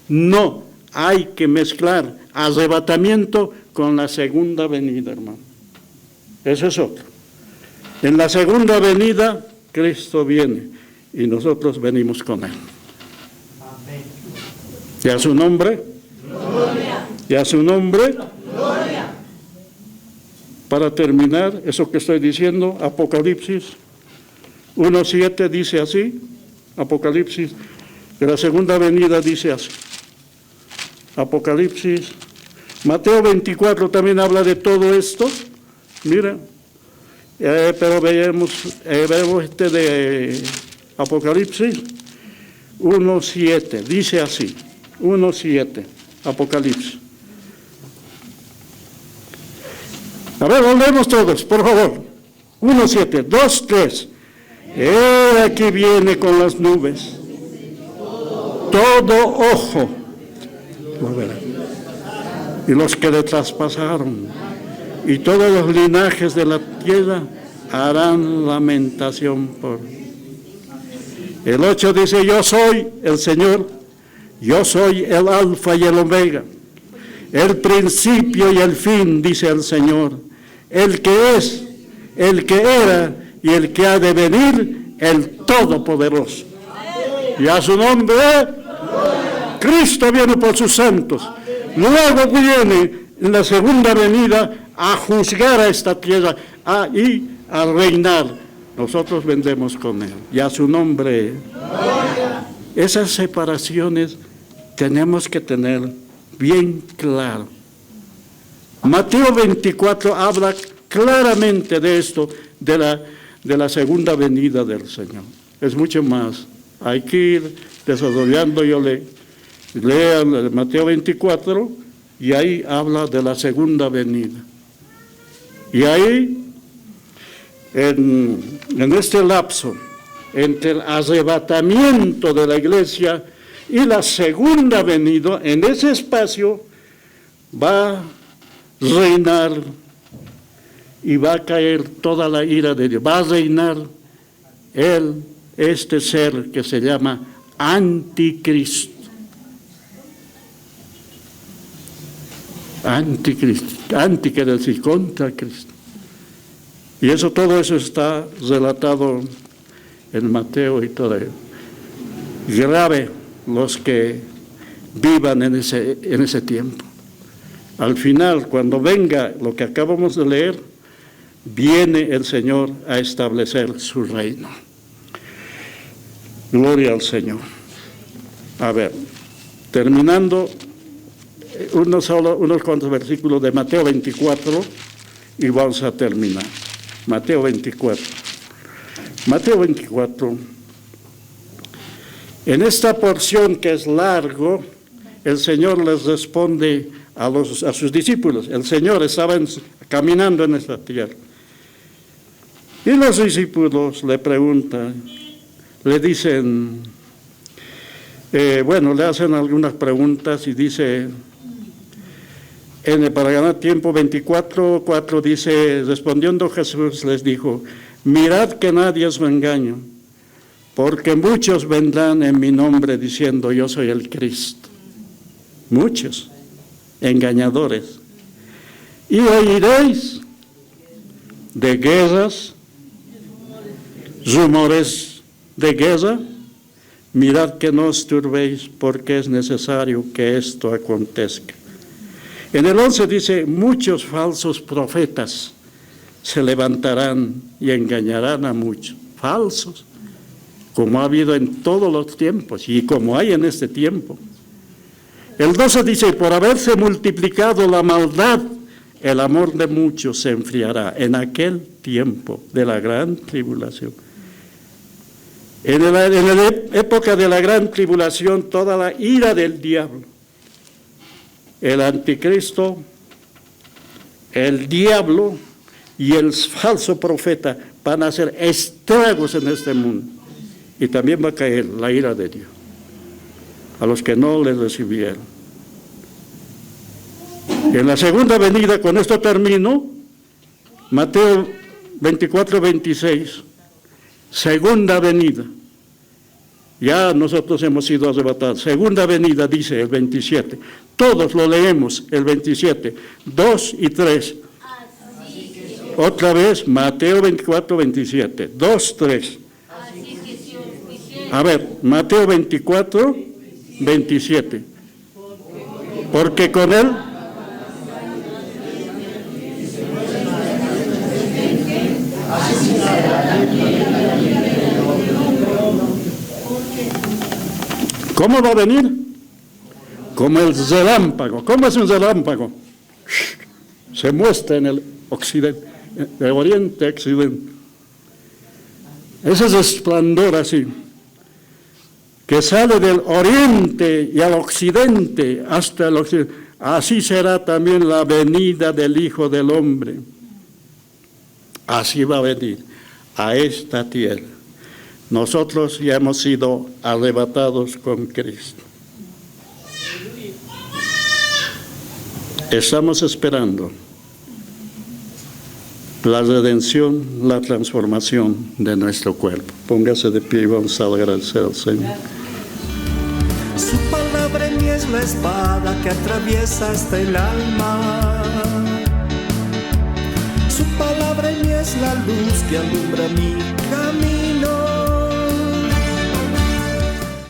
No hay que mezclar arrebatamiento con la segunda venida, hermano. Eso es otro. En la segunda venida, Cristo viene y nosotros venimos con Él. Amén. ¿Y a su nombre? Gloria. ¿Y a su nombre? Gloria. Para terminar, eso que estoy diciendo, Apocalipsis 1:7 dice así, Apocalipsis, de la segunda venida dice así. Apocalipsis, Mateo 24 también habla de todo esto, mira, pero vemos de Apocalipsis 1:7, dice así, 1:7, Apocalipsis. A ver, volvemos todos, por favor. 1:7, 2, 3. He aquí viene con las nubes. Todo ojo lo verá. Y los que le traspasaron, y todos los linajes de la tierra harán lamentación por mí. El 8 dice, yo soy el Señor, yo soy el Alfa y el Omega, el principio y el fin, dice el Señor, el que es, el que era y el que ha de venir, el Todopoderoso. Y a su nombre, Cristo viene por sus santos. Luego viene en la segunda venida a juzgar a esta tierra y a reinar. Nosotros vendremos con Él. Y a su nombre. Esas separaciones tenemos que tener bien claro. Mateo 24 habla claramente de esto, de la segunda venida del Señor. Es mucho más. Hay que ir desarrollando. Yo lean Mateo 24 y ahí habla de la segunda venida. Y ahí, en este lapso, entre el arrebatamiento de la iglesia y la segunda venida, en ese espacio va a reinar y va a caer toda la ira de Dios. Va a reinar este ser que se llama Anticristo. Anticristo, anti quiere decir contra Cristo. Y todo eso está relatado en Mateo y todo ello. Grave los que vivan en ese tiempo. Al final, cuando venga lo que acabamos de leer, viene el Señor a establecer su reino. Gloria al Señor. A ver, terminando unos cuantos versículos de Mateo 24 y vamos a terminar. Mateo 24. Mateo 24. En esta porción que es largo, el Señor les responde a sus discípulos. El Señor estaba caminando en esta tierra. Y los discípulos le preguntan, le dicen, le hacen algunas preguntas y dice, para ganar tiempo, 24:4 dice, respondiendo Jesús les dijo, mirad que nadie os engañe, porque muchos vendrán en mi nombre diciendo, yo soy el Cristo. Muchos engañadores. Y oiréis de guerras, rumores de guerra. Mirad que no os turbéis, porque es necesario que esto acontezca. En el 11 dice, muchos falsos profetas se levantarán y engañarán a muchos. Falsos, como ha habido en todos los tiempos y como hay en este tiempo. El 12 dice, por haberse multiplicado la maldad, el amor de muchos se enfriará en aquel tiempo de la gran tribulación. En la época de la gran tribulación, toda la ira del diablo, el anticristo, el diablo y el falso profeta van a hacer estragos en este mundo. Y también va a caer la ira de Dios a los que no le recibieron. En la segunda venida, con esto termino, Mateo 24:26, segunda venida. Ya nosotros hemos sido arrebatados. Segunda venida, dice el 27. Todos lo leemos, el 27, 2 y 3. Otra vez, Mateo 24:27, 2, 3. A ver, Mateo 24:27. Porque con él ¿cómo va a venir? Como el relámpago. ¿Cómo es un relámpago? Se muestra en el occidente, de oriente a occidente. Ese resplandor así, que sale del oriente y al occidente hasta el occidente. Así será también la venida del Hijo del Hombre. Así va a venir a esta tierra. Nosotros ya hemos sido arrebatados con Cristo. Estamos esperando la redención, la transformación de nuestro cuerpo. Póngase de pie y vamos a agradecer al Señor. Su palabra en mí es la espada que atraviesa hasta el alma. Su palabra en mí es la luz que alumbra mi camino.